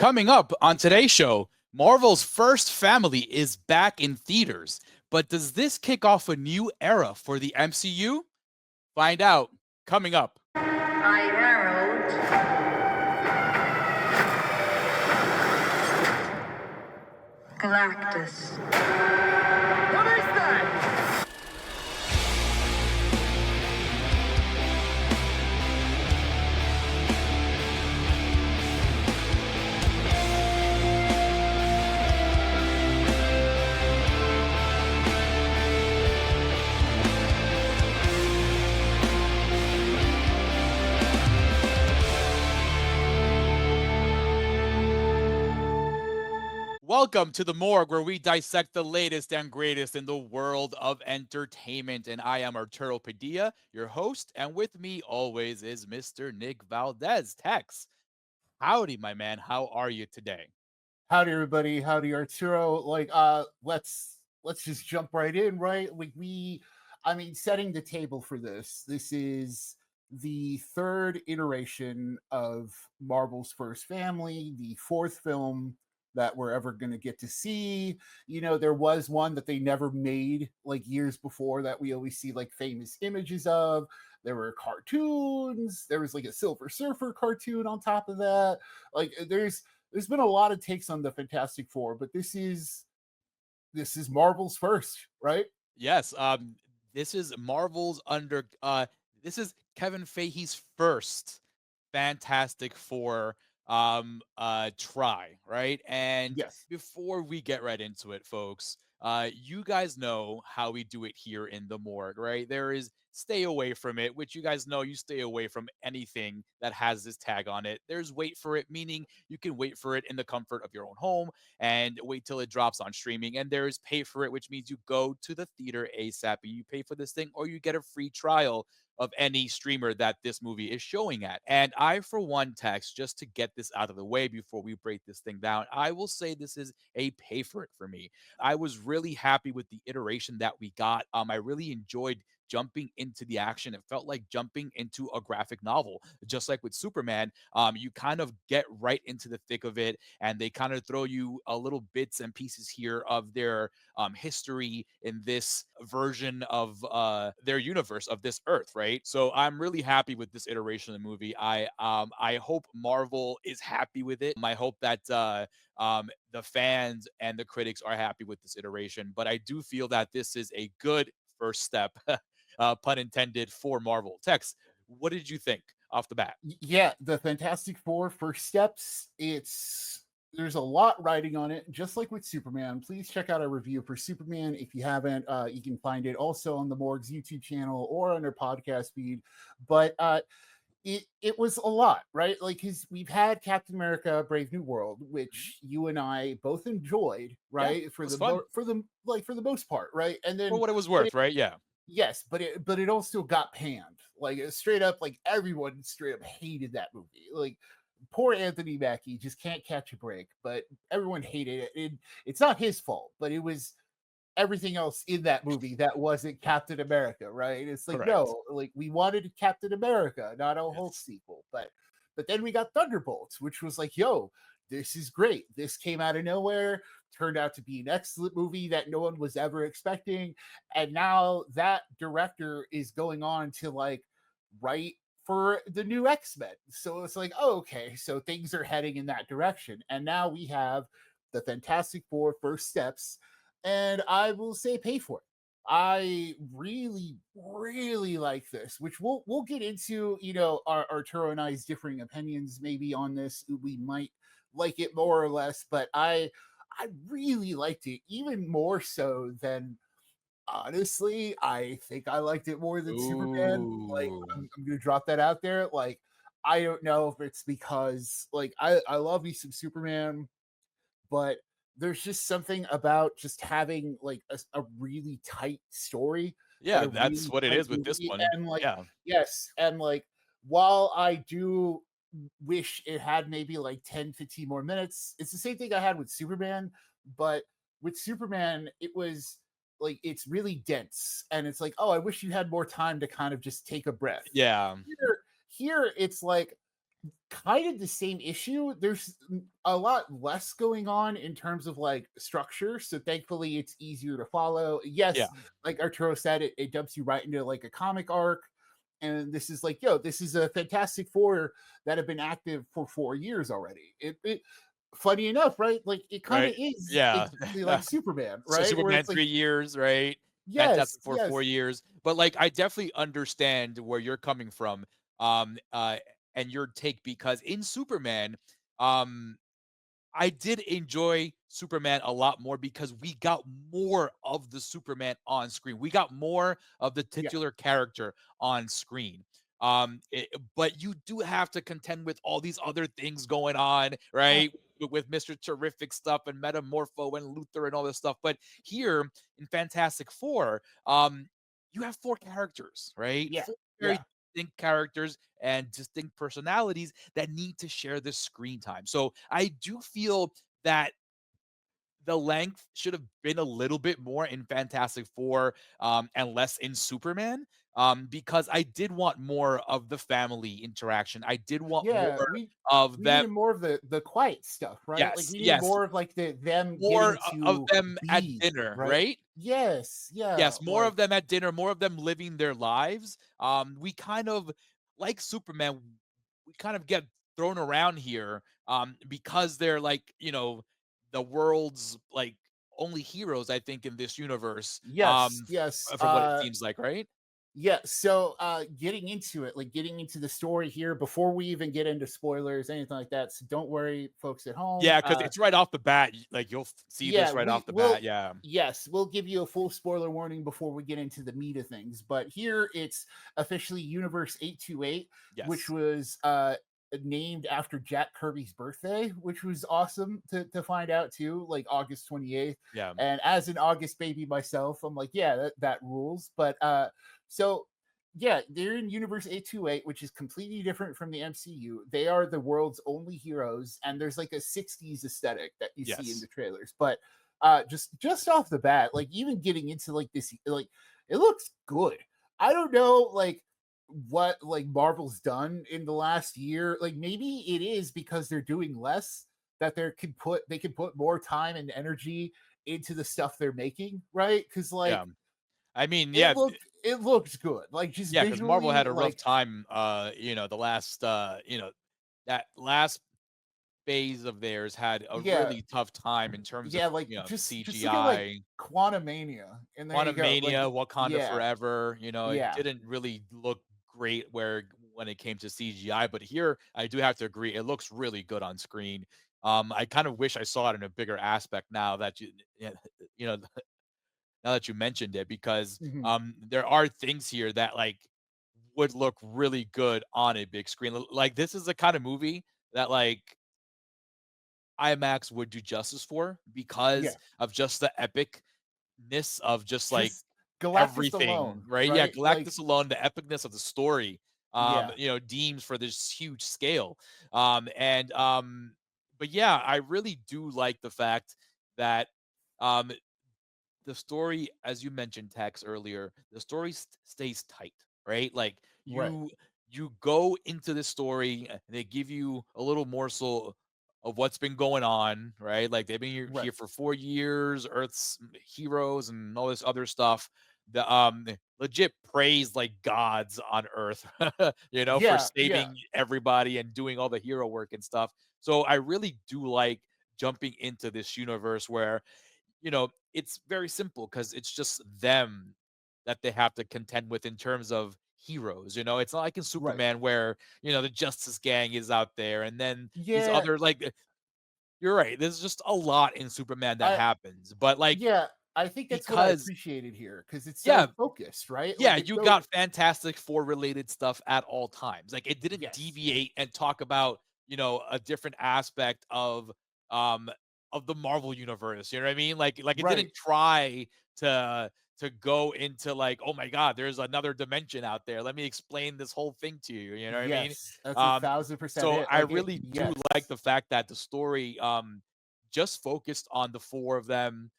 Coming up on today's show, Marvel's first family is back in theaters. But does this kick off a new era for the MCU? Find out coming up. I herald Galactus. What is that? Welcome to the Morgue, where we dissect the latest and greatest in the world of entertainment. And I am Arturo Padilla, your host. And with me always is Mr. Nick Valdez. Tex, howdy, my man. How are you today? Howdy, everybody. Howdy, Arturo. Let's just jump right in, right? Setting the table for this. This is the third iteration of Marvel's first family, the fourth film that we're ever going to get to see. There was one that they never made like years before that we always see like famous images of. There were cartoons. There was like a Silver Surfer cartoon on top of that. There's been a lot of takes on the Fantastic Four, but this is Marvel's first, right? Yes. This is Marvel's this is Kevin Feige's first Fantastic Four try, right? And Yes. before we get right into it, folks, you guys know how we do it here in the Morgue, right? There is stay away from it, which you guys know you stay away from anything that has this tag on it. There's wait for it, meaning you can wait for it in the comfort of your own home and wait till it drops on streaming. And there is pay for it, which means you go to the theater ASAP and you pay for this thing, or you get a free trial of any streamer that this movie is showing at. And I, for one, Tex, just to get this out of the way before we break this thing down, I will say this is a pay for it for me. I was really happy with the iteration that we got. I really enjoyed jumping into the action. It felt like jumping into a graphic novel, just like with Superman. You kind of get right into the thick of it, and they kind of throw you a little bits and pieces here of their history in this version of their universe of this Earth, right? So I'm really happy with this iteration of the movie. I hope Marvel is happy with it. I hope that the fans and the critics are happy with this iteration. But I do feel that this is a good first step, pun intended, for Marvel. Tex, what did you think off the bat? Yeah, the Fantastic Four first steps. There's a lot riding on it, just like with Superman. Please check out our review for Superman if you haven't. You can find it also on the Morgue's YouTube channel or on our podcast feed. But it was a lot, right? Like, because we've had Captain America: Brave New World, which you and I both enjoyed, right? Yeah, for was the fun. for the most part, right? And then For what it was worth, right? Yeah. yes, but it also got panned. Like straight up, like everyone straight up hated that movie. Like poor Anthony Mackie just can't catch a break, but everyone hated it. It's not his fault, but it was everything else in that movie that wasn't Captain America, right? It's like, Correct. no, like we wanted Captain America, not a whole Yes. sequel. But then we got Thunderbolts, which was like, yo, this is great. This came out of nowhere, turned out to be an excellent movie that no one was ever expecting. And now that director is going on to like write for the new X-Men. So it's like, oh, okay, so things are heading in that direction. And now we have the Fantastic Four first steps, and I will say pay for it. I really, really like this, which we'll get into, our Arturo and I's differing opinions maybe on this. We might like it more or less, but I really liked it, even more so than honestly, I think I liked it more than Superman. Like, Ooh. I'm gonna drop that out there. Like, I don't know if it's because like I love me some Superman, but there's just something about just having like a really tight story and Yeah, a that's really what it tight is with this movie. one. And like, Yeah. yes, and like while I do wish it had maybe like 10-15 more minutes, it's the same thing I had with Superman, but with Superman, it was like it's really dense, and it's like, oh, I wish you had more time to kind of just take a breath. Yeah. Here it's like, kind of the same issue. There's a lot less going on in terms of like structure, so thankfully it's easier to follow. Yeah, Yes, like Arturo said, it dumps you right into like a comic arc, and this is like, yo, this is a Fantastic Four that have been active for 4 years already. Funny enough, right? Like it kind right. of is Yeah. exactly like Superman, So right? Where Superman it's like, 3 years, right? yes, Fantastic Four yes, 4 years. But like I definitely understand where you're coming from, um, uh, and your take because in Superman, um, I did enjoy Superman a lot more because we got more of the Superman on screen. We got more of the yeah, titular character on screen. But you do have to contend with all these other things going on, uh, right? With Mr. Terrific stuff and Metamorpho and Luther and all this stuff. But here in Fantastic Four, you have four characters, right? yeah, Four very yeah, distinct characters and distinct personalities that need to share this screen time. So I do feel that the length should have been a little bit more in Fantastic Four, and less in Superman, because I did want more of the family interaction. I did want more yeah. of We them. needed more of the quiet stuff, right? Like Yes, we needed yes, more of like them more getting of to them at be, dinner, right? right? Yes, yeah, Yes, more like of them at dinner, more of them living their lives. We kind of like Superman, we kind of get thrown around here because they're like, the world's like only heroes, I think, in this universe. yes, yes. From what it seems like, right? Yeah, so getting into it, like getting into the story here before we even get into spoilers, anything like that. So don't worry, folks at home. Yeah, because it's right off the bat. Like you'll see Yeah, this right we off the will, bat. Yeah. yes, we'll give you a full spoiler warning before we get into the meat of things. But here it's officially Universe 828, which Yes. was named after Jack Kirby's birthday, which was awesome to find out too, like August 28th. Yeah. And as an August baby myself, I'm like, yeah, that rules. But so yeah, they're in Universe 828, which is completely different from the MCU. They are the world's only heroes, and there's like a 60s aesthetic that you see in Yes. the trailers. But just off the bat, like even getting into like this, like it looks good. I don't know like what like Marvel's done in the last year. Like maybe it is because they're doing less that they can put more time and energy into the stuff they're making, right? Because Yeah. like I mean, yeah, it looks good. Like just yeah, because Marvel visually, had a rough like time. The last, that last phase of theirs had a yeah, really tough time in terms of, yeah, like just look at like CGI. Quantumania, and there you go. Like Quantumania, Wakanda yeah, Forever, it yeah, didn't really look great when it came to CGI, but here I do have to agree, it looks really good on screen. I kind of wish I saw it in a bigger aspect now that yeah, you know, now that you mentioned it, because mhm, there are things here that like would look really good on a big screen. Like this is the kind of movie that like IMAX would do justice for yeah. because of just the epicness of just like Just Galactus everything, alone, right? Yeah, right? Like Galactus alone, the epicness of the story, yeah, deems for this huge scale. And but yeah, I really do like the fact that um the story, as you mentioned, Tex, earlier, the story stays tight, right? Like right, you go into the story, they give you a little morsel of what's been going on, right? Like they've been right. here for 4 years, Earth's heroes and all this other stuff. The legit praise like gods on Earth, for Yeah, yeah, saving everybody and doing all the hero work and stuff. So I really do like jumping into this universe where it's very simple because it's just them that they have to contend with in terms of heroes. It's not like in right. Superman where, the Justice Gang is out there and then these Yeah, other like you're right. There's just a lot in Superman that I happens. But like yeah, I think that's what I because appreciated here because it's so yeah, focused, right? yeah, Like it's you so got Fantastic Four related stuff at all times. Like it didn't yes, deviate and talk about, a different aspect um of the Marvel universe. You know what I mean? Like it right. didn't try to go into like, oh my god, there's another dimension out there. Let me explain this whole thing to you. You know what I mean? Yes, that's a Um thousand percent so it. I Like it, really do like yes, the fact that the story just focused on the four of them,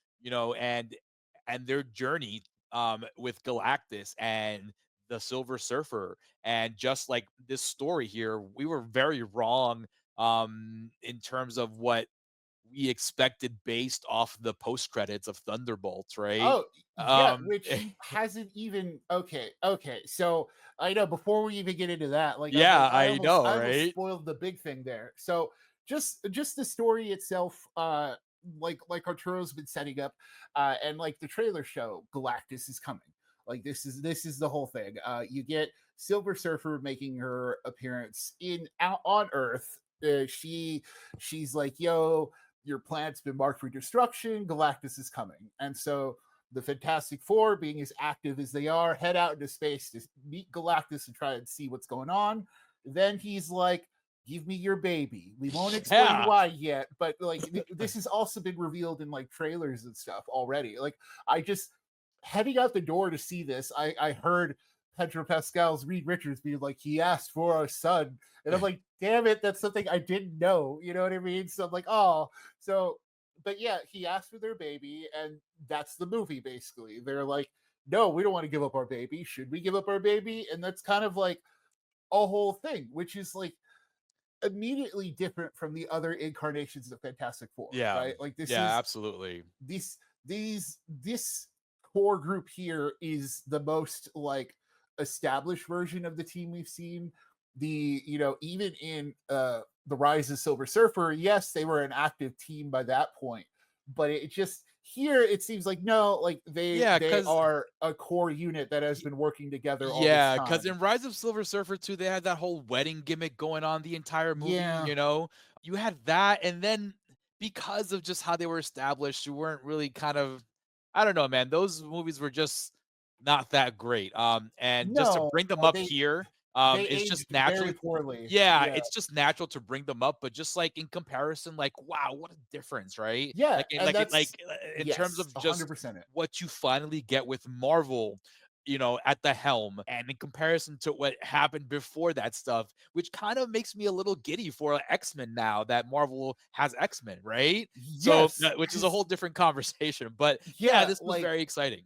and their journey with Galactus and the Silver Surfer. And just like this story here, we were very wrong in terms of what we expected based off the post credits of Thunderbolts, right? Oh, yeah, Um, which hasn't even okay. So I know before we even get into that, like I'm yeah, like I know, I almost right? spoiled the big thing there. So just the story itself, like Arturo's been setting up, and like the trailer show, Galactus is coming. Like this is the whole thing. You get Silver Surfer making her appearance in out on Earth. She's like, yo, your planet's been marked for destruction. Galactus is coming. And so the Fantastic Four, being as active as they are, head out into space to meet Galactus and try and see what's going on. Then he's like, give me your baby. We won't explain Yeah. why yet, but like this has also been revealed in like trailers and stuff already. Like I just heading out the door to see this, I heard Pedro Pascal's Reed Richards being like, he asked for our son. And I'm like, damn it, that's something I didn't know. You know what I mean? So I'm like, oh, so, but yeah, he asked for their baby, and that's the movie basically. They're like, no, we don't want to give up our baby. Should we give up our baby? And that's kind of like a whole thing, which is like immediately different from the other incarnations of Fantastic Four, Yeah. right? Like this Yeah, is absolutely. this core group here is the most like established version of the team we've seen. Even in the Rise of Silver Surfer, yes, they were an active team by that point, but it just here it seems like no, like Yeah, they because are a core unit that has been working together all this yeah, because time. in Rise of Silver Surfer 2, they had that whole wedding gimmick going on the entire movie, Yeah, you know? You had that, and then because of just how they were established, you weren't really kind of I don't know, man. Those movies were just not that great. And just to no, bring them no, up here, they it's just aged natural. very poorly. Yeah, Yeah, it's just natural to bring them up, but just like in comparison, like wow, what a difference, right? yeah, and Like that's in terms yes, of just 100% it. what you finally get with Marvel, at the helm, and in comparison to what happened before that stuff, which kind of makes me a little giddy for X-Men now that Marvel has X-Men, right? So, Yes, which is a whole different conversation. But yeah, yeah, this was very exciting.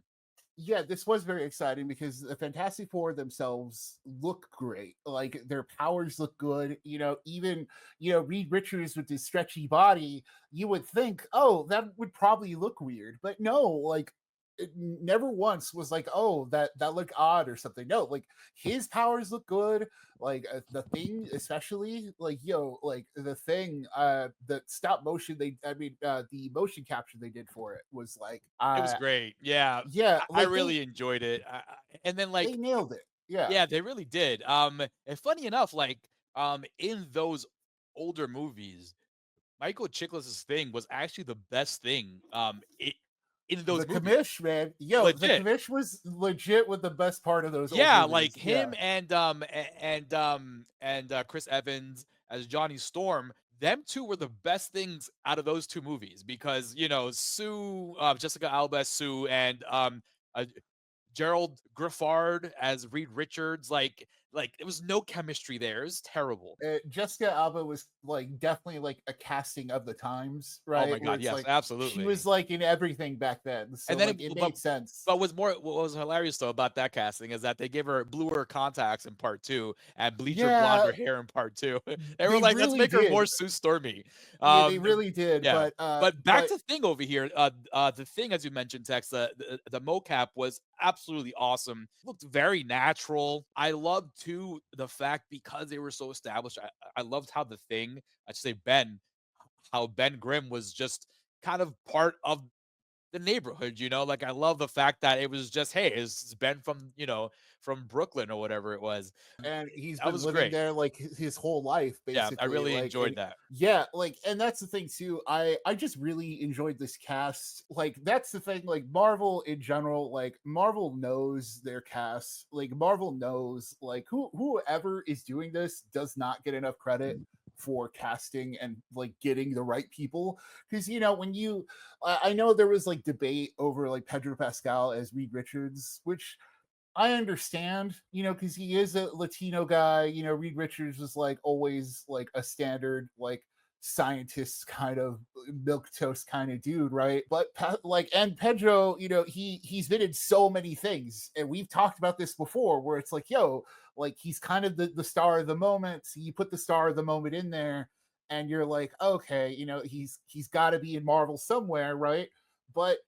yeah, this was very exciting because the Fantastic Four themselves look great. Like their powers look good. Even Reed Richards with his stretchy body, you would think, oh, that would probably look weird, but no, like it never once was like, oh, that looked odd or something. No, like his powers look good. Like the thing, especially like like the thing, the stop motion the motion capture they did for it was like, It was great. Yeah, yeah, I like really enjoyed it. And then they like nailed it. Yeah. yeah, they really did. And funny enough, like in those older movies, Michael Chiklis's thing was actually the best thing in The those movies. commish, man. Yo, the Legit. commish was legit with the best part of those old Yeah, like movies. Yeah. him and Chris Evans as Johnny Storm. Them two were the best things out of those two movies because Sue, Jessica Alba, as Sue, and uh, Gerald Griffard as Reed Richards. Like there was no chemistry there. It was terrible. Jessica Alba was like definitely like a casting of the times, Oh my right? Where god, it's yes, like she absolutely. was like in everything back then. So And then, like it made sense. what was hilarious though about that casting is that they gave her bluer contacts in part two and bleached her blonde Yeah, her hair in part two. They were they like, let's really make her more did. Sue Stormy. Yeah, they Um, really did. yeah. But But back but to Thing over here. The Thing, as you mentioned, Tex, the mocap was absolutely awesome. Looked very natural. I loved too the fact because they were so established. I loved how the Thing, I should say Ben, how Ben Grimm was just kind of part of the neighborhood, like I love the fact that it was just, hey, it's Ben from, from Brooklyn or whatever it was. and he's That been was living great. there like his whole life Yeah, I basically, really like, enjoyed and that. yeah, like, and that's the thing too, I just really enjoyed this cast. Like that's the thing, like Marvel in general, like Marvel knows their cast, like Marvel knows like whoever is doing this does not get enough credit for casting and like getting the right people. Because when I know there was like debate over like Pedro Pascal as Reed Richards, which I understand, because he is a Latino guy. Reed Richards was like always like a standard, like scientist kind of milk toast kind of dude, right? But like, and Pedro, he's been in so many things, and we've talked about this before, where it's like, yo, like he's kind of the star of the moment. So you put the star of the moment in there, and you're like, okay, he's got to be in Marvel somewhere, right? But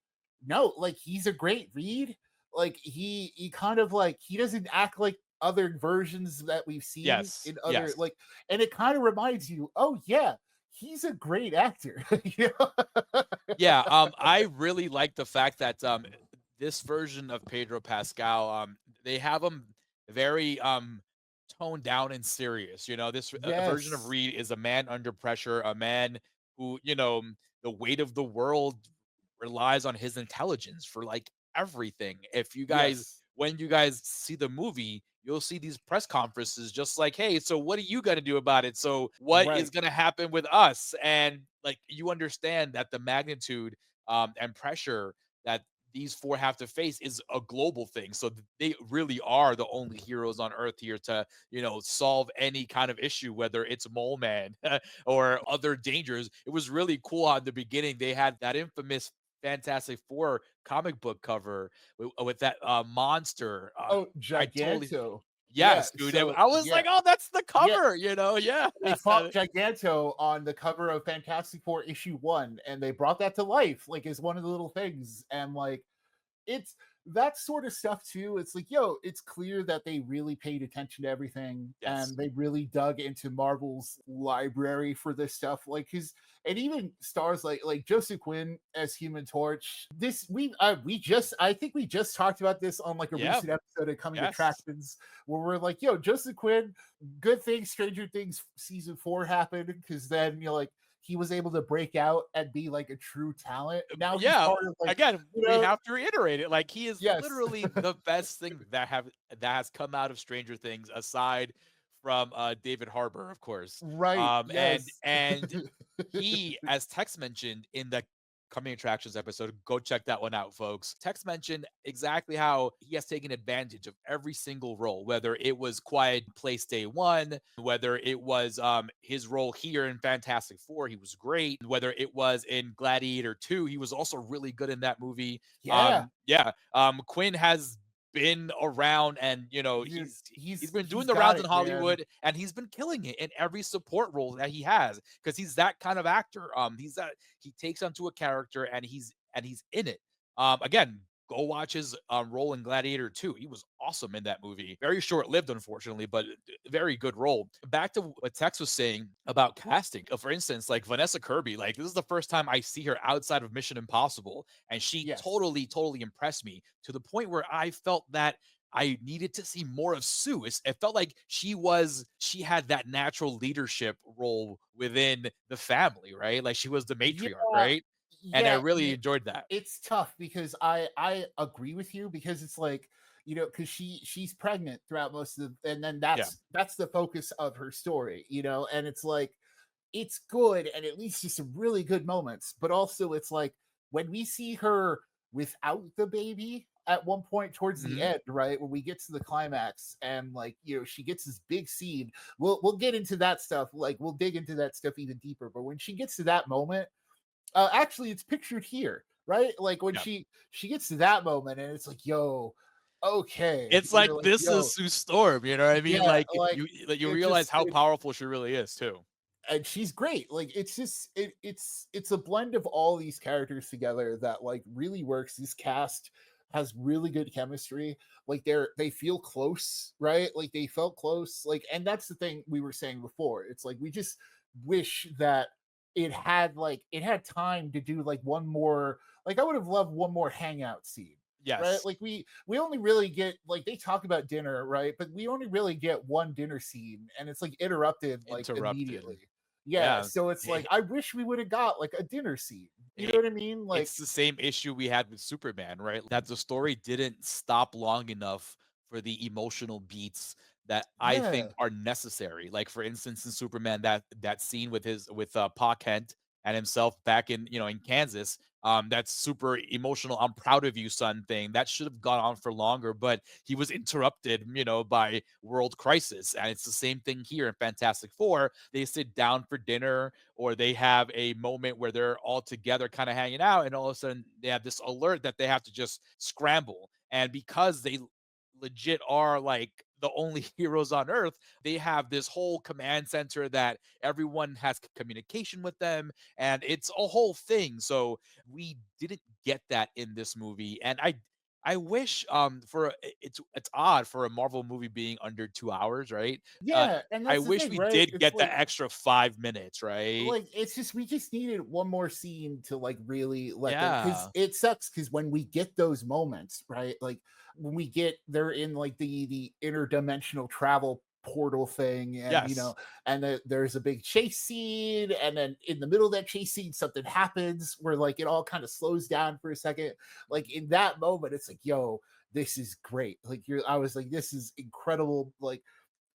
no, like he's a great read. Like he kind of like he doesn't act like other versions that we've seen Yes, in other, yes. like, and it kind of reminds you, oh yeah, he's a great actor. you know? Yeah, I really like the fact that this version of Pedro Pascal, they have him very toned down and serious. This version of Yes. Reed is a man under pressure, a man who, the weight of the world relies on his intelligence for like everything. Yes. When you guys see the movie, you'll see these press conferences just like, hey, so what are you going to do about it? So what is Right. going to happen with us? And like, you understand that the magnitude and pressure that these four have to face is a global thing. So they really are the only heroes on earth here to, solve any kind of issue, whether it's Mole Man or other dangers. It was really cool how at the beginning they had that infamous Fantastic Four comic book cover with that monster. Oh, I totally Giganto. Yeah. Yes, dude. So I was yeah. like, oh, that's the Yeah. cover. Yeah. They fought Giganto on the cover of Fantastic Four issue 1, and they brought that to life, like, as one of the little things. And like, it's that sort of stuff too. It's like, yo, it's clear that they really paid attention to everything, Yes. and they really dug into Marvel's library for this stuff. Like his, and even stars like Joseph Quinn as Human Torch. This we just I think we just talked about this on like a Yeah. recent episode of Coming Yes. Attractions, where we're like, yo, Joseph Quinn, good thing Stranger Things season 4 happened, because then like he was able to break out and be like a true talent. Now he's Yeah. part of like, Again, you we know, have to reiterate it. Like he is yes. literally the best thing that has come out of Stranger Things, aside from David Harbour, of course. Right. Yes. And he, as Tex mentioned in the Coming Attractions episode, go check that one out, folks. Tex mentioned exactly how he has taken advantage of every single role, whether it was Quiet Place Day One, whether it was his role here in Fantastic Four, he was great. Whether it was in Gladiator 2, he was also really good in that movie. Yeah. Yeah. Quinn has been around, and Dude, he's been doing he's the got rounds in it, man. Hollywood, and he's been killing it in every support role that he has, because he's that kind of actor. He takes onto a character, and he's in it. Again, go watch his role in Gladiator 2. He was awesome in that movie. Very short lived, unfortunately, but very good role. Back to what Tex was saying about casting. For instance, like Vanessa Kirby, like this is the first time I see her outside of Mission Impossible, and she Yes. totally impressed me to the point where I felt that I needed to see more of Sue. It felt like she had that natural leadership role within the family, right? Like she was the Yeah. matriarch, right? And I Yeah. really enjoyed that. It's tough, because I agree with you, because it's like, because she's pregnant throughout most of the, and then Yeah. that's the focus of her story, and it's like, it's good, and it leads to some really good moments, but also it's like, when we see her without the baby at one point towards the Mhm. end, right, when we get to the climax, and like, she gets this big scene. We'll get into that stuff, like we'll dig into that stuff even deeper, but when she gets to that moment, actually it's pictured here, right, like when Yeah. she gets to that moment, and it's like, yo, okay, It's like you're like, this is yo, Sue Storm, you know what I mean? yeah, Like like, you it realize just how powerful she really is too. and she's great. Like, it's just it's a blend of all these characters together that like really works. This cast has really good chemistry. Like, they feel close, right? Like they felt close. Like, and that's the thing we were saying before. It's like, we just wish that it had time to do like one more. Like, I would have loved one more hangout scene, right? Yes. Like, we only really get, like, they talk about dinner, right? But we only really get one dinner scene, and it's like interrupted like Interrupted. immediately. Yeah, Yeah. so it's like, I wish we would have got like a dinner scene. You know what I mean? Like, It's the same issue we had with Superman, right? That the story didn't stop long enough for the emotional beats that I think yeah, are necessary. Like for instance, in Superman, that scene with Pa Kent and himself back in Kansas, That's super emotional, I'm proud of you, son thing. That should have gone on for longer, but he was interrupted, by world crisis. And it's the same thing here in Fantastic Four. They sit down for dinner, or they have a moment where they're all together kind of hanging out, and all of a sudden they have this alert that they have to just scramble. And because they legit are like the only heroes on earth, they have this whole command center that everyone has communication with them, and it's a whole thing. So we didn't get that in this movie, and I wish it's odd for a Marvel movie being under 2 hours, right? uh Yeah, and I that's the wish thing, we right? did It's get the extra 5 minutes, right? it's just we just needed one more scene to like really let them, because Yeah. it sucks, because when we get those moments, right, like when we get they're in like the interdimensional travel portal thing, and Yes. and there's a big chase scene, and then in the middle of that chase scene something happens where like it all kind of slows down for a second. Like in that moment it's like, yo, this is great. Like I was like, this is incredible. Like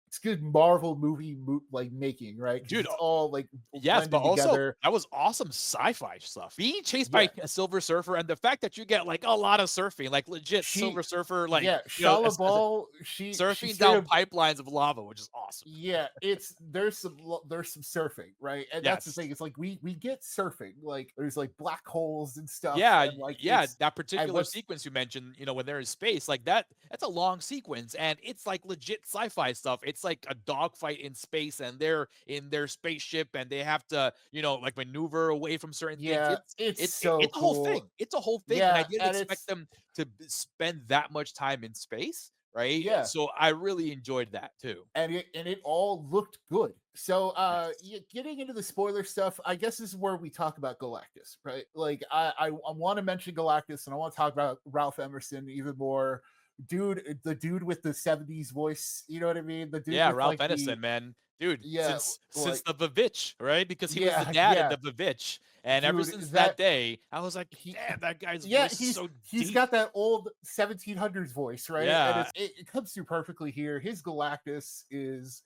it's good Marvel movie like making, right? Because Dude, it's all like yes, but blending also together. that was awesome sci-fi stuff. Being chased by Yeah, a Silver Surfer, and the fact that you get like a lot of surfing, like legit she, Silver Surfer, like yeah, Shala Ball, she surfing straight down up. pipelines of lava, which is awesome. Yeah, it's there's some surfing, right? And that's the Yes. thing. It's like we get surfing. Like there's like black holes and stuff, Yeah, and like yeah, that and particular what's sequence you mentioned, when they're in space, like that's a long sequence, and it's like legit sci-fi stuff. It's like a dogfight in space, and they're in their spaceship, and they have to, like maneuver away from certain things. yeah, it's so It's a whole cool. thing. It's a whole thing, and I Yeah, didn't and expect it's them to spend that much time in space, right? yeah, So I really enjoyed that too. and it all looked good. So Yes. getting into the spoiler stuff, I guess this is where we talk about Galactus, right? Like I want to mention Galactus, and I want to talk about Ralph Emerson even more. The dude with the 70s voice, you know what I mean? The dude Yeah, with Ralph like the Ennison, man. Dude, yeah, since like the Vavitch, right? Because he was the yeah, dad in yeah, the Vavitch, and ever dude, since that that day, I was like, he "Damn, that guy's yeah, voice is so he's deep." got that old 1700s voice, right? And Yeah. it comes through perfectly here. His Galactus is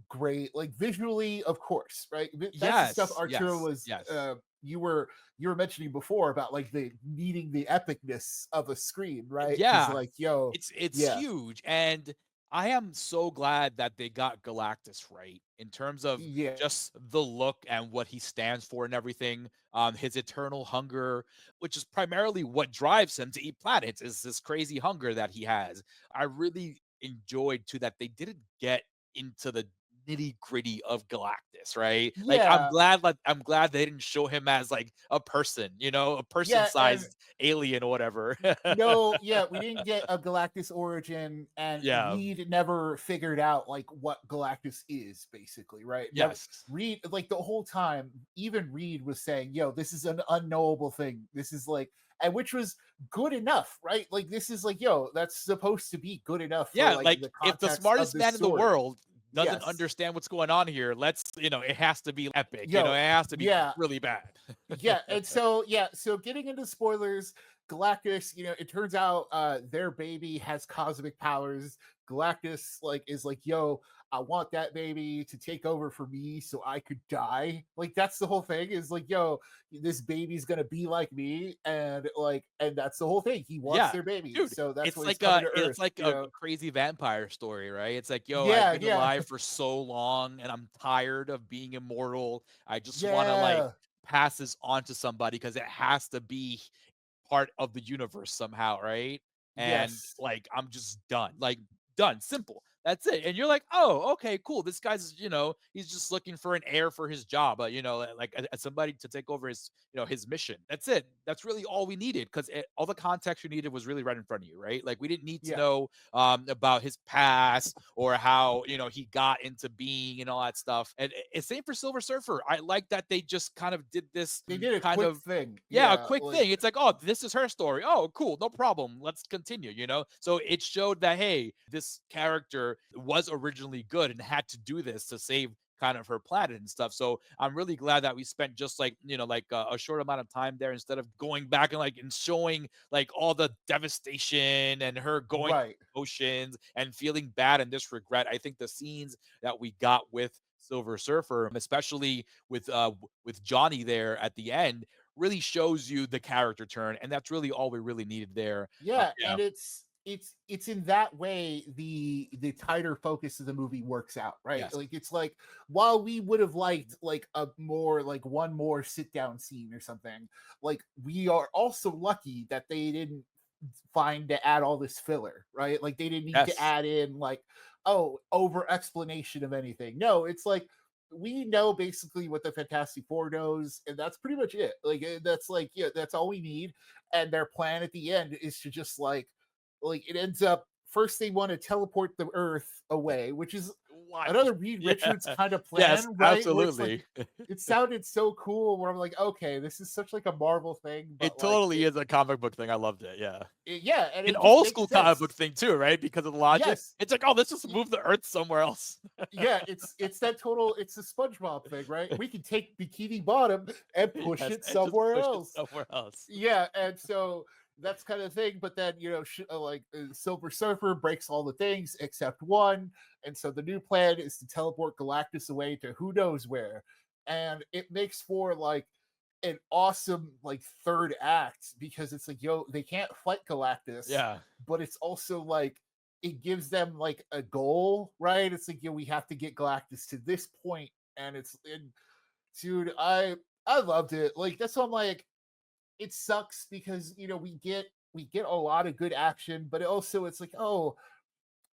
great, like visually, of course, right? That's the stuff Yes, Arturo yes, was yes. you were mentioning before about like the needing the epicness of a screen, right? Because Yeah, like, yo, it's yeah, huge, and I am so glad that they got Galactus right in terms of yeah, just the look and what he stands for and everything. His eternal hunger, which is primarily what drives him to eat planets, is this crazy hunger that he has. I really enjoyed too that they didn't get into the nitty-gritty of Galactus, right? Like yeah, I'm glad they didn't show him as like a person, a yeah, and person-sized alien or whatever. no, yeah, we didn't get a Galactus origin, and Yeah. Reed never figured out like what Galactus is, basically, right? Never Yes. Reed, like the whole time, even Reed was saying, "Yo, this is an unknowable thing. This is like," and which was good enough, right? Like this is like, yo, that's supposed to be good enough for Yeah, like like the if the context of smartest this man in the story. world doesn't Yes, understand what's going on here, it has to be epic, it yo, has to be yeah, really bad. yeah, and so yeah, so getting into spoilers, Galactus, it turns out their baby has cosmic powers. Galactus like is like, yo, I want that baby to take over for me so I could die. Like that's the whole thing, is like, yo, this baby's gonna be like me, and like, and that's the whole thing. He wants Yeah, their baby, dude, so that's it's why he's like coming a to it's Earth, like a crazy vampire story, right? It's like, "Yo, I've Yeah, been yeah, alive for so long, and I'm tired of being immortal. I just wanna, like, yeah, pass this on to somebody because it has to be part of the universe somehow, right? And yes, like I'm just done. Like done, simple. That's it. And you're like, "Oh, okay, cool. This guy's, he's just looking for an heir for his job, like somebody to take over his mission. That's it. That's really all we needed because all the context we needed was really right in front of you, right? Like we didn't need to yeah. know about his past or how, he got into being and all that stuff. And it's same for Silver Surfer. I like that they just kind of did this They did a kind quick of thing, yeah, a yeah, quick like thing. It's like, "Oh, this is her story. Oh, cool, no problem. Let's continue." So it showed that, hey, this character was originally good and had to do this to save kind of her planet and stuff. So I'm really glad that we spent just like, like a short amount of time there instead of going back and showing like all the devastation and her going right, oceans and feeling bad and this regret. I think the scenes that we got with Silver Surfer, especially with Johnny there at the end, really shows you the character turn, and that's really all we really needed there. Yeah, Yeah. and it's in that way the tighter focus of the movie works out, right? Yes. Like it's like while we would have liked like a more like one more sit down scene or something, like we are also lucky that they didn't find to add all this filler, right? Like they didn't need to Yes. add in like, oh, over explanation of anything. No, it's like we know basically what the Fantastic Four knows, and that's pretty much it. Like that's like, yeah, that's all we need. And their plan at the end is to just like it ends up first they want to teleport the Earth away, which is What? another Reed Yeah. Richards kind of Yes, plan, right? Where it's like absolutely. it sounded so cool where I'm like, okay, this is such like a Marvel thing, It but like totally is a comic book thing. I loved it. Yeah. yeah, and An it just old makes school comic book sense. thing too, right? Because of the logic. Yes. It's like, oh, let's just move the Earth somewhere else. Yeah, it's that total it's a SpongeBob thing, right? We can take Bikini Bottom and push Yes, it and just somewhere push it else. somewhere else. Yeah, and so that's kind of thing. But then Silver Surfer breaks all the things except one, and so the new plan is to teleport Galactus away to who knows where, and it makes for like an awesome like third act because it's like yo they can't fight Galactus, Yeah. but it's also like it gives them like a goal, right? It's like, we have to get Galactus to this point, and dude, I loved it. Like that's why I'm like, it sucks because we get a lot of good action, but also it's like, oh,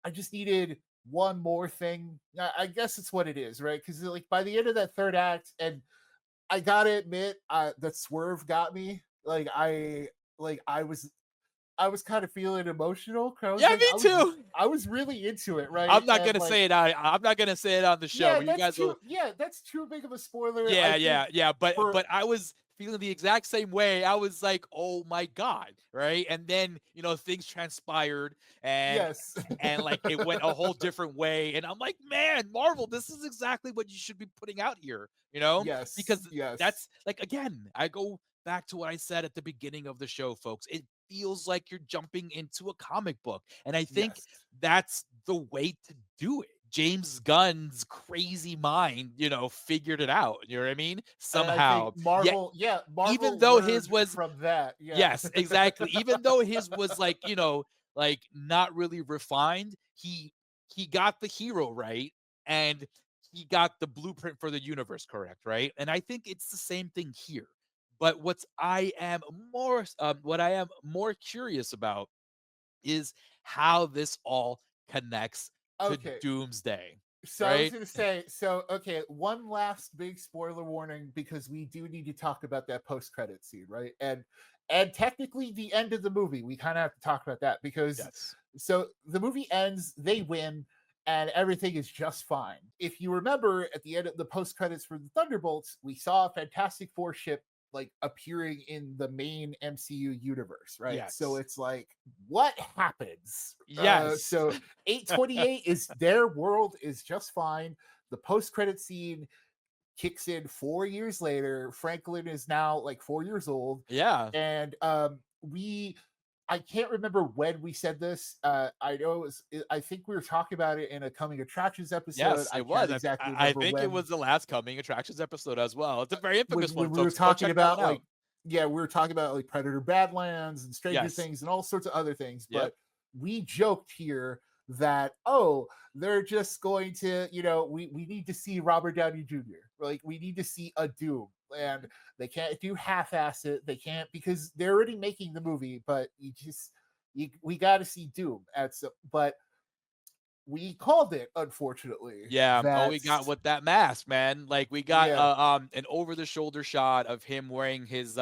I just needed one more thing. I guess it's what it is, right? Because like by the end of that third act, and I gotta admit, that swerve got me. I was kind of feeling emotional. 'Cause I was Yeah, like, me too. I was really into it, right? I'm not And gonna like, say it out. I'm not gonna say it on the show, yeah, but you guys will. that's too big of a spoiler. I Yeah, think yeah, yeah. But for but I was feeling the exact same way. I was like, oh my God, right? And then things transpired and yes, like it went a whole different way. And I'm like, man, Marvel, this is exactly what you should be putting out here, yes, because yes, that's like again, I go back to what I said at the beginning of the show, folks. It feels like you're jumping into a comic book. And I think yes. that's the way to do it. James Gunn's crazy mind, figured it out. You know what I mean? And I think Somehow. Yeah, even Marvel though his learned was from that. Yeah, yes, exactly. Even though his was like, like not really refined, he got the hero right and he got the blueprint for the universe correct, right? And I think it's the same thing here. But what I am more curious about is how this all connects to okay. Doomsday, So I was right? going to say, so okay, one last big spoiler warning because we do need to talk about that post-credit scene, right? And technically the end of the movie, we kind of have to talk about that because Yes. so the movie ends, they win, and everything is just fine. If you remember at the end of the post-credits for the Thunderbolts, we saw a Fantastic Four ship like appearing in the main MCU universe, right? So Yes. it's like, what happens? Yes. So 828 is their world is just fine. The post-credit scene kicks in 4 years later. Franklin is now like 4 years old, Yeah. and we I can't remember when we said this. I know I think we were talking about it in a coming attractions episode. Yes, I it can't was. exactly I remember think it when was the last Coming Attractions episode as well. It's a very infamous one, when we were folks. Go talking check that one about out. like, yeah, we were talking about like Predator Badlands and Stranger Yes. Things and all sorts of other things, Yep. but we joked here that, oh, they're just going to, we need to see Robert Downey Jr. Like we need to see a Doom, and they can't do half-ass it. They can't because they're already making the movie, but we got to see Doom at some, but we called it, unfortunately. Yeah, all we got That's with that mask, man. Like we got yeah, an over the shoulder shot of him wearing his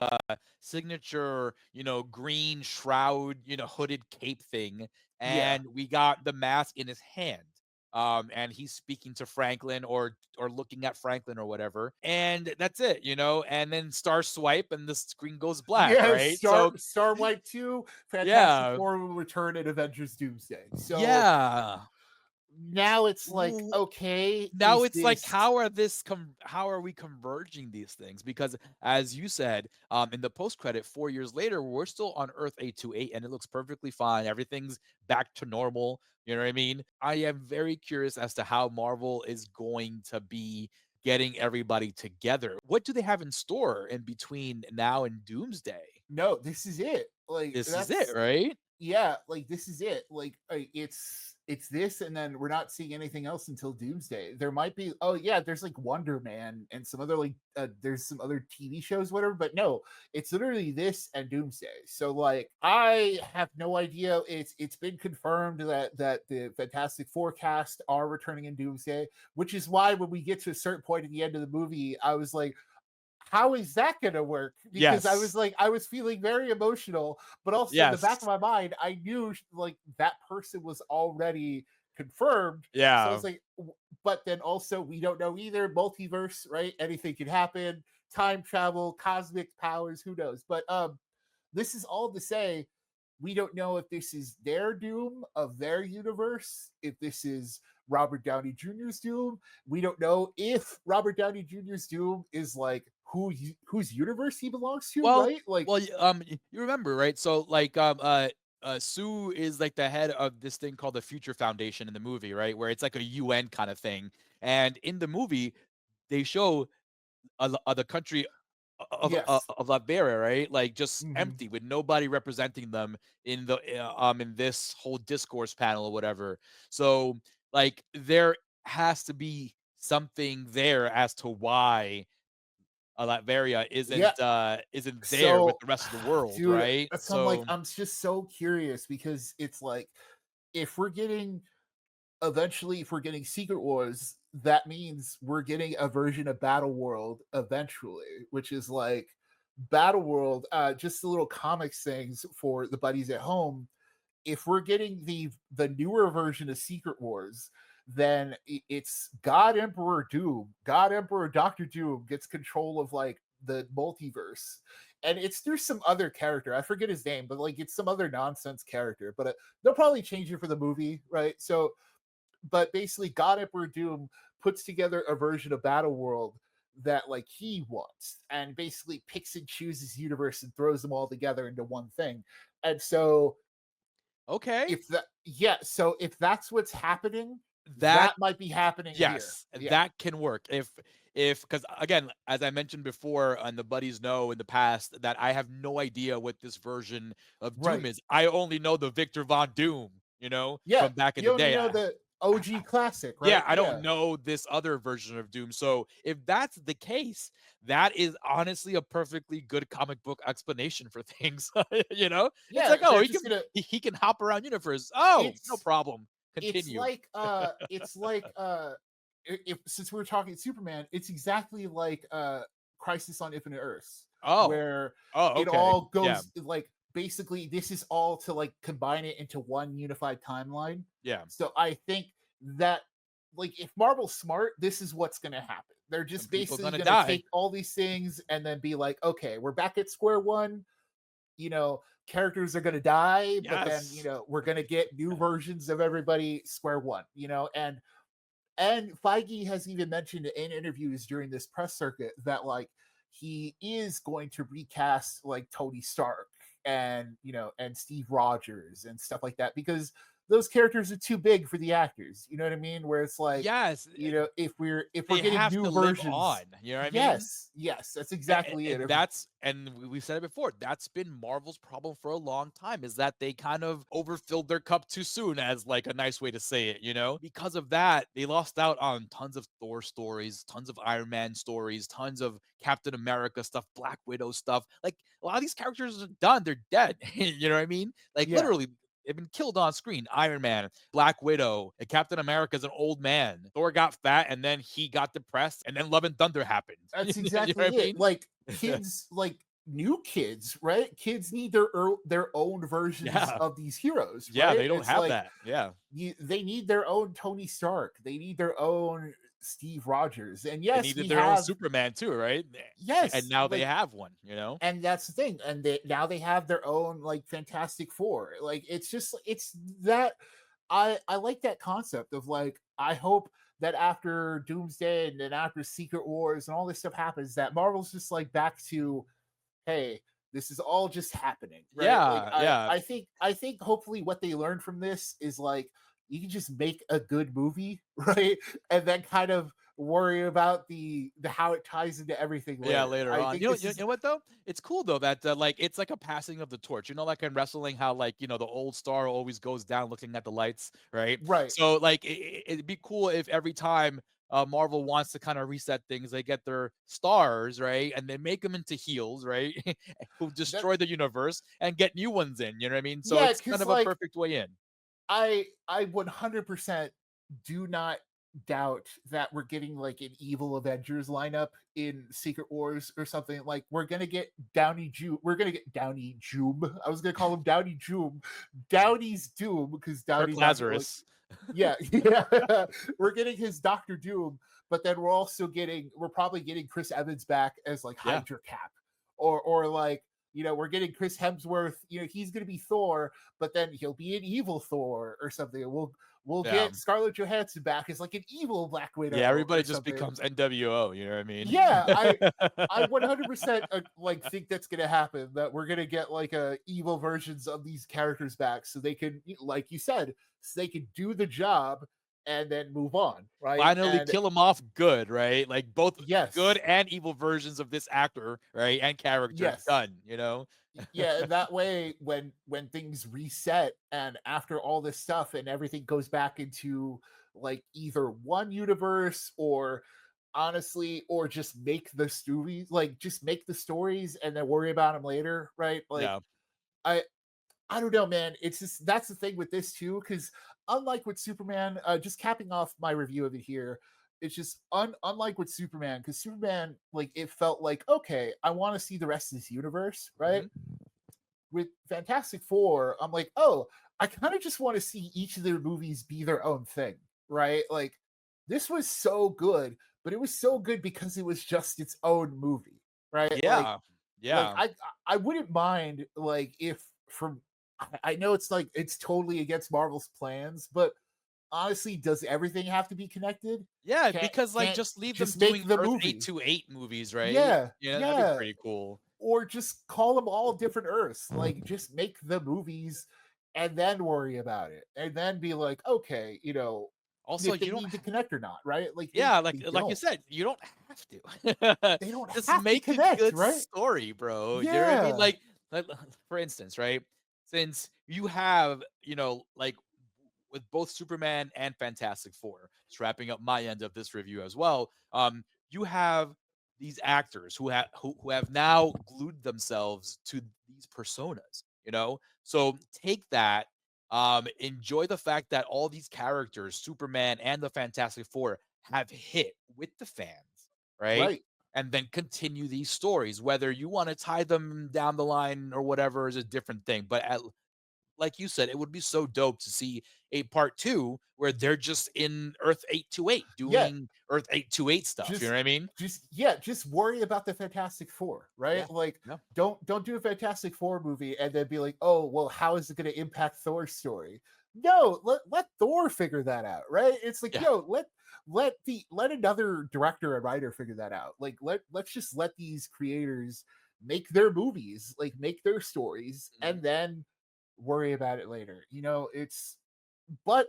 signature, green shroud, hooded cape thing, yeah. and we got the mask in his hand. And he's speaking to Franklin or looking at Franklin or whatever. And that's it, and then star swipe and the screen goes black, Yeah, right? So Star White 2, Fantastic yeah. Four will return in Avengers Doomsday. So Yeah. now it's like, okay, Now is it's like this how are we converging these things? Because as you said, in the post credit 4 years later, we're still on Earth 828 and it looks perfectly fine. Everything's back to normal. You know what I mean? I am very curious as to how Marvel is going to be getting everybody together. What do they have in store in between now and Doomsday? No, this is it. Like This is it, that's right? yeah, like this is it. Like it's this, and then we're not seeing anything else until Doomsday. There might be oh yeah, there's like Wonder Man and some other like there's some other TV shows, whatever. But no, it's literally this and Doomsday. So like I have no idea. It's been confirmed that the Fantastic Four cast are returning in Doomsday, which is why when we get to a certain point at the end of the movie, I was like, how is that going to work? Because I was Yes. like, I was feeling very emotional, but also in the back of Yes. my mind, I knew like that person was already confirmed. So I Yeah. was like, but then also we don't know either. Multiverse, right? Anything can happen. Time travel, cosmic powers, who knows? But this is all to say, we don't know if this is their doom of their universe, if this is Robert Downey Jr.'s doom. We don't know if Robert Downey Jr.'s doom is like whose universe he belongs to, Well, right? Like, you remember, right? So, like, Sue is like the head of this thing called the Future Foundation in the movie, right? Where it's like a UN kind of thing. And in the movie, they show the country yes. of Liberia, right? Like just Hmm. empty with nobody representing them in this whole discourse panel or whatever. So like there has to be something there as to why Latveria Yeah. isn't there with So, the rest of the world, dude, right? that's I'm like, So I'm just so curious because it's like if we're getting eventually, if we're getting Secret Wars, that means we're getting a version of Battle World eventually, which is like Battle World, just the little comics things for the buddies at home. If we're getting the newer version of Secret Wars, then it's God Emperor Doom. God Emperor Doctor Doom gets control of like the multiverse. And it's through some other character. I forget his name, but like it's some other nonsense character. But they'll probably change it for the movie, right? So but basically God Emperor Doom puts together a version of Battle World that like he wants and basically picks and chooses universe and throws them all together into one thing. And so okay, if that yeah, so if that's what's happening, that that might be happening here. yes, Yeah. that can work. If because again, as I mentioned before, and the buddies know in the past that I have no idea what this version of Doom Right. is. I only know the Victor Von Doom, Yeah. from back in You the only day. know the OG classic, Yeah, right? I don't Yeah. know this other version of Doom. So if that's the case, that is honestly a perfectly good comic book explanation for things. It's Yeah. like, oh, They're he just can gonna he can hop around universe. Oh, no it's problem. it's Continue. like it's like if since we were talking Superman, it's exactly like Crisis on Infinite Earths, Oh. where Oh, it okay. all Yeah. goes like basically this is all to like combine it into one unified timeline. Yeah. So I think that like if Marvel's smart, this is what's gonna happen. They're Some just people basically gonna gonna die. take all these things and then be like, okay, we're back at square one. Characters are going to die, but then Yes. we're going to get new versions of everybody square one. And Feige has even mentioned in interviews during this press circuit that like he is going to recast like Tony Stark and Steve Rogers and stuff like that because those characters are too big for the actors. You know what I mean? Where it's like, Yes. if we're They getting have new to live on. versions, You know what I mean? yes, yes, that's A- exactly it. and that's and we said it before, that's been Marvel's problem for a long time, is that they kind of overfilled their cup too soon, as like a nice way to say it. Because of that, they lost out on tons of Thor stories, tons of Iron Man stories, tons of Captain America stuff, Black Widow stuff. Like a lot of these characters are done, they're dead. You know what I mean? Like Yeah, literally, they've been killed on screen. Iron Man, Black Widow, and Captain America's an old man. Thor got fat and then he got depressed, and then Love and Thunder happened. You that's know what exactly I it. mean? Like kids, like new kids, right? Kids need their own versions Yeah. of these heroes, Yeah, right? they don't It's have like that. Yeah. they need their own Tony Stark. They need their own Steve Rogers. And They yes, needed we their own have Superman too, right? And yes, now they like have one. and that's the thing. And now they have their own like Fantastic Four. Like it's that I like that concept of like I hope that after Doomsday and then after Secret Wars and all this stuff happens, that Marvel's just like back to hey, this is all just happening, right? Like Yeah, yeah. I think hopefully what they learned from this is like you can just make a good movie, right? And then kind of worry about the how it ties into everything Yeah, later. later I on. think You know, this you is know what though? It's cool though that like it's like a passing of the torch. You know, like in wrestling, how like the old star always goes down looking at the lights, right? right. So like it'd be cool if every time Marvel wants to kind of reset things, they get their stars, right, and they make them into heels, right, who That destroy the universe and get new ones in. You know what I mean? So yeah, it's kind because of a like perfect way in. I 100% do not doubt that we're getting like an evil Avengers lineup in Secret Wars or something. Like we're gonna get Downey June. We're gonna get Downey Joom. I was gonna call him Downey Joom. Downey's Doom because Kirk Downey's not like Lazarus. yeah, yeah. We're getting his Doctor Doom, but then we're probably getting Chris Evans back as like Yeah, Hydra Cap, or like we're getting Chris Hemsworth. He's gonna be Thor, but then he'll be an evil Thor or something. We'll yeah, get Scarlett Johansson back as like an evil Black yeah. Widow Everybody or just something. becomes NWO. You know what I mean? Yeah, I 100% like think that's gonna happen. That we're gonna get like evil versions of these characters back, so they can, like you said, so they can do the job and then move on, right? Finally And kill him off good, right? Like both good yes, and evil versions of this actor, right? And character yes, done, you know? yeah. And that way, when things reset and after all this stuff and everything goes back into like either one universe or honestly, or just make the stories, like just make the stories and then worry about them later, right? Like Yeah. I I don't know, man. It's just that's the thing with this too, because unlike with Superman, just capping off my review of it here, it's just unlike with Superman, because Superman, like it felt like okay, I want to see the rest of this universe, right? Mhm. With Fantastic Four, I'm like, oh, I kind of just want to see each of their movies be their own thing, right? Like this was so good, but it was so good because it was just its own movie, right? Like Yeah. like Yeah. I wouldn't mind like if from I know it's like it's totally against Marvel's plans, but honestly, does everything have to be connected? Yeah, Can't because like can't just leave them just make doing the Earth movie? 828 movies, right? Yeah, Yeah, that'd be yeah. pretty cool. Or just call them all different Earths. Like just make the movies and then worry about it. And then be like, okay, Also, if they you don't need to connect or not, right? Like yeah, they like you don't. said, you don't have to. They don't Just have to make a connect, good right? story, bro. You know what I mean? Yeah. Like for instance, right? Since you have, like with both Superman and Fantastic Four, just wrapping up my end of this review as well. You have these actors who have now glued themselves to these personas, So take that, enjoy the fact that all these characters, Superman and the Fantastic Four, have hit with the fans, right? Right. And then continue these stories. Whether you want to tie them down the line or whatever is a different thing. But like you said, it would be so dope to see a part two where they're just in Earth 828 Yeah. doing Earth 828 stuff. You know just what I mean? just worry about the Fantastic Four, Yeah. right? Like No. don't do a Fantastic Four movie and then be like, oh well, how is it going to impact Thor's story? No, let Thor figure that out, right? It's like, Yeah. yo, let another director and writer figure that out. Like let's just let these creators make their movies, like make their stories, Mhm. and then worry about it later. It's but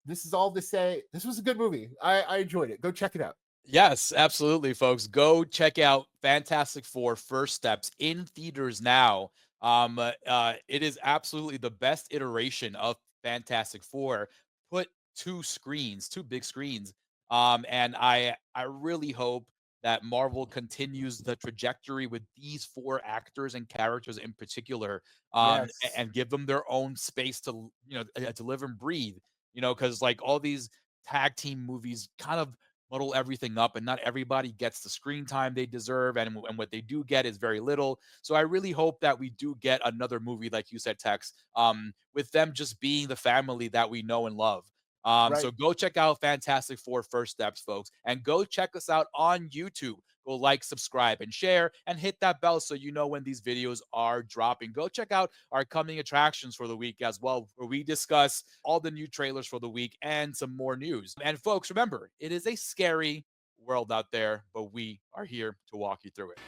this is all to say this was a good movie. I enjoyed it. Go check it out. Yes, absolutely, folks. Go check out Fantastic Four First Steps in theaters now. It is absolutely the best iteration of Fantastic Four. Put two big screens. And I really hope that Marvel continues the trajectory with these four actors and characters in particular, Yes. and give them their own space to to live and breathe. Because like all these tag team movies kind of muddle everything up, and not everybody gets the screen time they deserve, and what they do get is very little. So I really hope that we do get another movie like you said, Tex, with them just being the family that we know and love. So Right. go check out Fantastic Four First Steps, folks, and go check us out on YouTube. Go like, subscribe, and share, and hit that bell so you know when these videos are dropping. Go check out our coming attractions for the week as well, where we discuss all the new trailers for the week and some more news. And folks, remember, it is a scary world out there, but we are here to walk you through it.